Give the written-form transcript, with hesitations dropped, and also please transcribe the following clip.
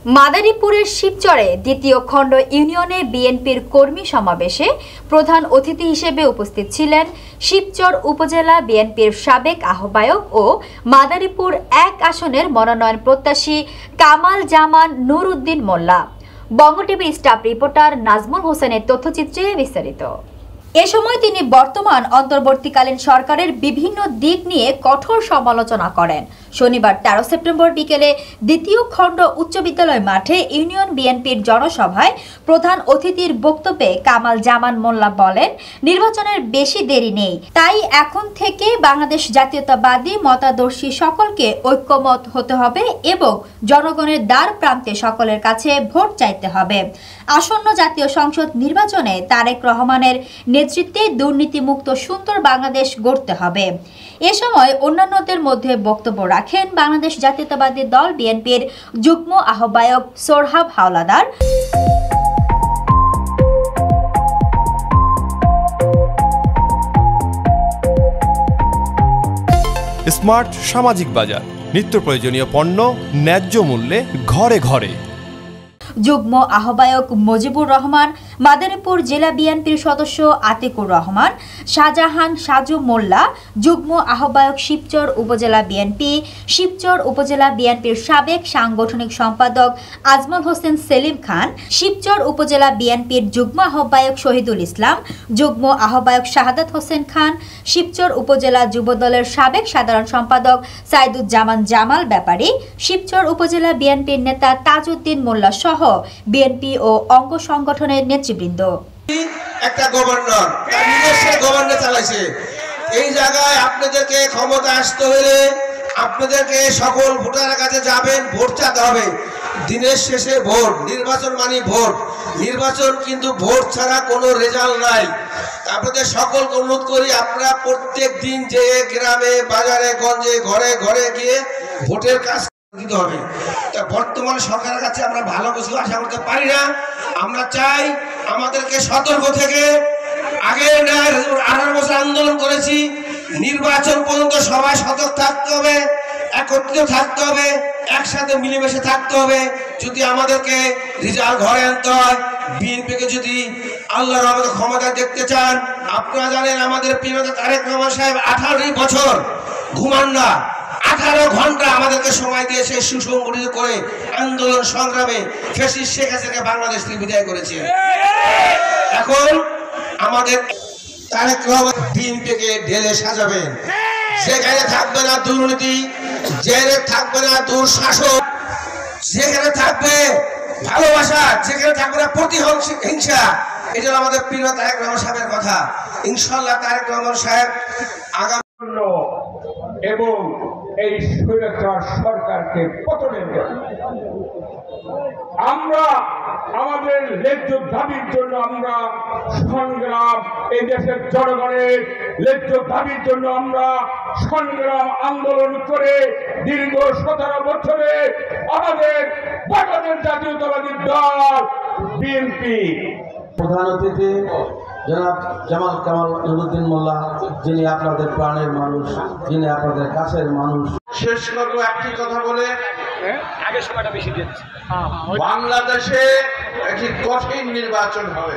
মাদারীপুরের শিবচরে দ্বিতীয় খণ্ড ইউনিয়নে বিএনপির কর্মী সমাবেশে প্রধান অতিথি হিসেবে উপস্থিত ছিলেন শিবচর উপজেলা বিএনপির সাবেক আহ্বায়ক ও মাদারীপুর ১ আসনের মনোনয়ন প্রত্যাশী কামাল জামান নুর উদ্দিন মোল্লা। বঙ্গ টিভির স্টাফ রিপোর্টার নাজমুল হোসেনের তথ্যচিত্রে বিস্তারিত। এ সময় তিনি বর্তমান অন্তর্বর্তীকালীন সরকারের বিভিন্ন দিক নিয়ে কঠোর সমালোচনা করেন। শনিবার ১৩ সেপ্টেম্বর বিকেলে দ্বিতীয় খণ্ড উচ্চ বিদ্যালয় মাঠে ইউনিয়ন বিএনপির জনসভায় প্রধান অতিথির বক্তব্যে কামাল জামান মোল্লা বলেন, নির্বাচনের বেশি দেরি নেই, তাই এখন থেকে বাংলাদেশ জাতীয়তাবাদী মতাদর্শী সকলকে ঐক্যমত হতে হবে এবং জনগণের দ্বার প্রান্তে সকলের কাছে ভোট চাইতে হবে। আসন্ন জাতীয় সংসদ নির্বাচনে তারেক রহমানের নেতৃত্বে দুর্নীতিমুক্ত সুন্দর বাংলাদেশ গড়তে হবে। এ সময় অন্যান্যদের মধ্যে বক্তব্য রাখেন বাংলাদেশ জাতীয়তাবাদী দল বিএনপির যুগ্ম আহ্বায়ক সোরহাব হাওলাদার, স্মার্ট সামাজিক বাজার, নিত্য প্রয়োজনীয় পণ্য ন্যায্য মূল্যে ঘরে ঘরে। যুগ্ম আহ্বায়ক মুজিবুর রহমান, মাদারীপুর জেলা বিএনপির সদস্য আতিকুর রহমান, শাহজাহান সাজু মোল্লা, যুগ্ম আহ্বায়ক শিবচর উপজেলা বিএনপি, শিবচর উপজেলা বিএনপির সাবেক সাংগঠনিক সম্পাদক আজমল হোসেন সেলিম খান, শিবচর উপজেলা বিএনপির যুগ্ম আহ্বায়ক শহীদুল ইসলাম, যুগ্ম আহ্বায়ক শাহাদাত হোসেন খান, শিবচর উপজেলা যুবদলের সাবেক সাধারণ সম্পাদক সাইদুজ্জামান জামাল ব্যাপারী, শিবচর উপজেলা বিএনপির নেতা তাজউদ্দিন মোল্লা সহ বিএনপি ও অঙ্গ সংগঠনের নেতৃবৃন্দ। একটা গভর্নর চালাইছে। এই জায়গায় আপনাদেরকে ক্ষমতা আসতে হলে আপনাদেরকে সকল ভোটারের কাছে যাবেন, ভোট চাইতে হবে। দিনের শেষে ভোট, নির্বাচন মানে ভোট। নির্বাচন কিন্তু ভোট ছাড়া কোনো রেজাল্ট নাই। আপনাদের সকলকে অনুরোধ করি, আপনারা প্রত্যেক দিন যে গ্রামে বাজারে গঞ্জে ঘরে ঘরে গিয়ে ভোটের কাজ দিতে হবে। তা বর্তমানে সরকারের কাছে আমরা ভালো কিছু আশা করতে পারি না। আমরা চাই আমাদেরকে সতর্ক থেকে, আগে 18 বছর আন্দোলন করেছি, নির্বাচন পর্যন্ত সবাই সতর্ক থাকতে হবে, একত্রিত থাকতে হবে, একসাথে মিলেমিশে থাকতে হবে। যদি আমাদেরকে রেজাল্ট ঘরে আনতে হয়, বিএনপিকে যদি আল্লাহর রহমতে ক্ষমতা দেখতে চান, আপনারা জানেন আমাদের প্রিয় নেতা তারেক রহমান সাহেব 18 বছর ঘুমান না, 18 ঘন্টা আমাদেরকে সময় দিয়ে সে সুসংগঠিত করে আন্দোলন সংগ্রামে ফ্যাসিস্ট শেখ হাসিনাকে বাংলাদেশ থেকে বিদায় করেছে। এখন আমাদের তারেক রহমান বিএনপিকে ঢেলে সাজাবেন। সেখানে থাকবে না দুর্নীতি, যেখানে থাকবে না দুঃশাসন, যেখানে থাকবে ভালোবাসা, যেখানে থাকবে না প্রতিহিংসা। এটা আমাদের প্রিয় তারেক রহমান সাহেবের কথা। ইনশাআল্লাহ তারেক রহমান সাহেব আগামী এবং এই স্বৈরাচার সরকারকে পতনের জন্য আমরা আমাদের ন্যায্য দাবির জন্য আমরা সংগ্রাম, এই দেশের জনগণের ন্যায্য দাবির জন্য আমরা সংগ্রাম আন্দোলন করে দীর্ঘ 17 বছরে আমাদের বাংলাদেশ জাতীয়তাবাদী দল বিএনপি প্রধান অতিথি জনাব কামাল নুরউদ্দিন মোল্লা, যিনি আপনাদের প্রাণের মানুষ, যিনি আপনাদের কাছের মানুষ। শেষ করবো একটি কথা বলে, আগে সময়টা বেশি দিচ্ছে। বাংলাদেশে একটি কঠিন নির্বাচন হবে।